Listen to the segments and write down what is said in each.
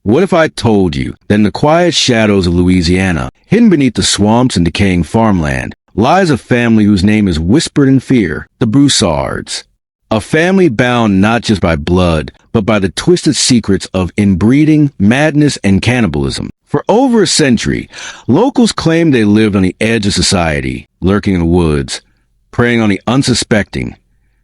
What if I told you that in the quiet shadows of Louisiana, hidden beneath the swamps and decaying farmland, lies a family whose name is whispered in fear, the Broussards. A family bound not just by blood, but by the twisted secrets of inbreeding, madness, and cannibalism. For over a century, locals claimed they lived on the edge of society, lurking in the woods, preying on the unsuspecting,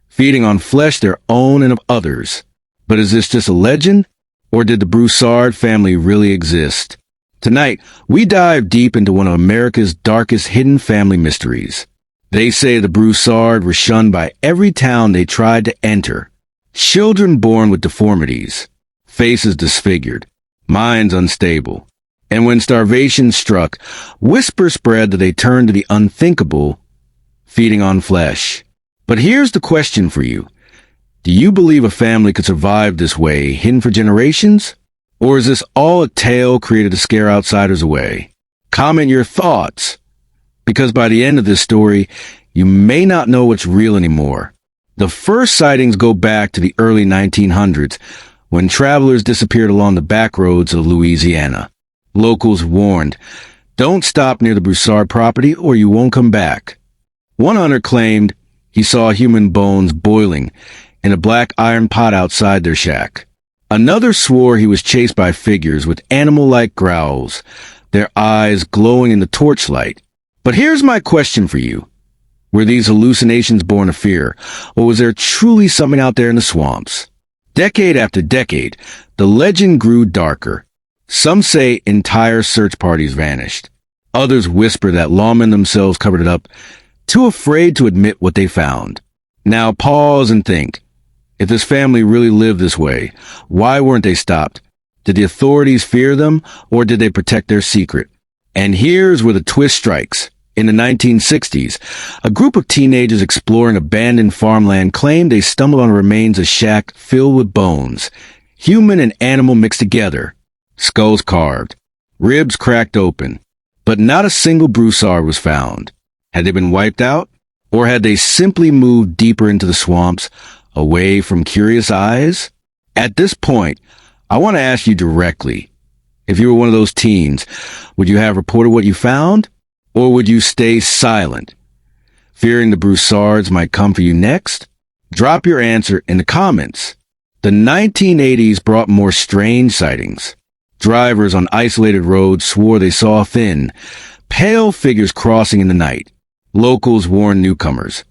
feeding on flesh their own and of others. But is this just a legend? Or did the Broussard family really exist? Tonight, we dive deep into one of America's darkest hidden family mysteries. They say the Broussard were shunned by every town they tried to enter. Children born with deformities, faces disfigured, minds unstable. And when starvation struck, whispers spread that they turned to the unthinkable, feeding on flesh. But here's the question for you. Do you believe a family could survive this way, hidden for generations? Or is this all a tale created to scare outsiders away? Comment your thoughts, because by the end of this story, you may not know what's real anymore. The first sightings go back to the early 1900s, when travelers disappeared along the back roads of Louisiana. Locals warned, don't stop near the Broussard property or you won't come back. One hunter claimed he saw human bones boiling in a black iron pot outside their shack. Another swore he was chased by figures with animal-like growls, their eyes glowing in the torchlight. But here's my question for you. Were these hallucinations born of fear, or was there truly something out there in the swamps? Decade after decade, the legend grew darker. Some say entire search parties vanished. Others whisper that lawmen themselves covered it up, too afraid to admit what they found. Now pause and think. If this family really lived this way, why weren't they stopped? Did the authorities fear them, or did they protect their secret? And here's where the twist strikes. In the 1960s, a group of teenagers exploring abandoned farmland claimed they stumbled on the remains of a shack filled with bones, human and animal mixed together. Skulls carved, ribs cracked open, but not a single Broussard was found. Had they been wiped out? Or had they simply moved deeper into the swamps, away from curious eyes? At this point, I want to ask you directly, if you were one of those teens, would you have reported what you found? Or would you stay silent, fearing the Broussards might come for you next? Drop your answer in the comments. The 1980s brought more strange sightings. Drivers on isolated roads swore they saw thin, pale figures crossing in the night. Locals warned newcomers.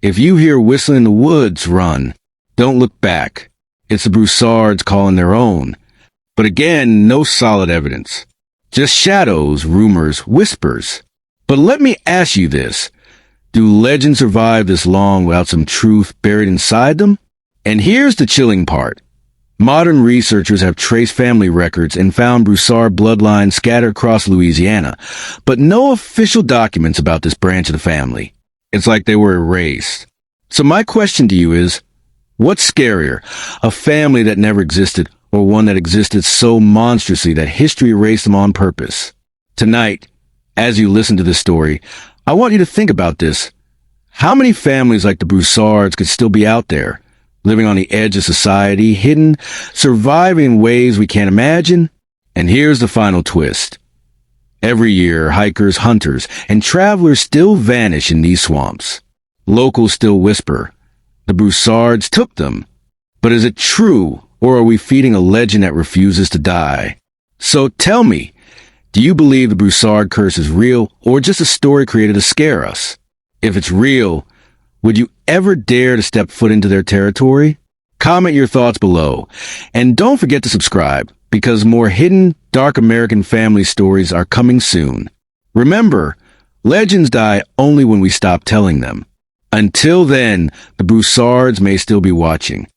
If you hear whistling in the woods, run. Don't look back. It's the Broussards calling their own. But again, no solid evidence. Just shadows, rumors, whispers. But let me ask you this. Do legends survive this long without some truth buried inside them? And here's the chilling part. Modern researchers have traced family records and found Broussard bloodlines scattered across Louisiana, but no official documents about this branch of the family. It's like they were erased. So my question to you is, what's scarier, a family that never existed or one that existed so monstrously that history erased them on purpose? Tonight, as you listen to this story, I want you to think about this. How many families like the Broussards could still be out there, living on the edge of society, hidden, surviving in ways we can't imagine? And here's the final twist. Every year, hikers, hunters, and travelers still vanish in these swamps. Locals still whisper, the Broussards took them. But is it true, or are we feeding a legend that refuses to die? So tell me, do you believe the Broussard curse is real, or just a story created to scare us? If it's real, would you ever dare to step foot into their territory? Comment your thoughts below. And don't forget to subscribe, because more hidden, dark American family stories are coming soon. Remember, legends die only when we stop telling them. Until then, the Broussards may still be watching.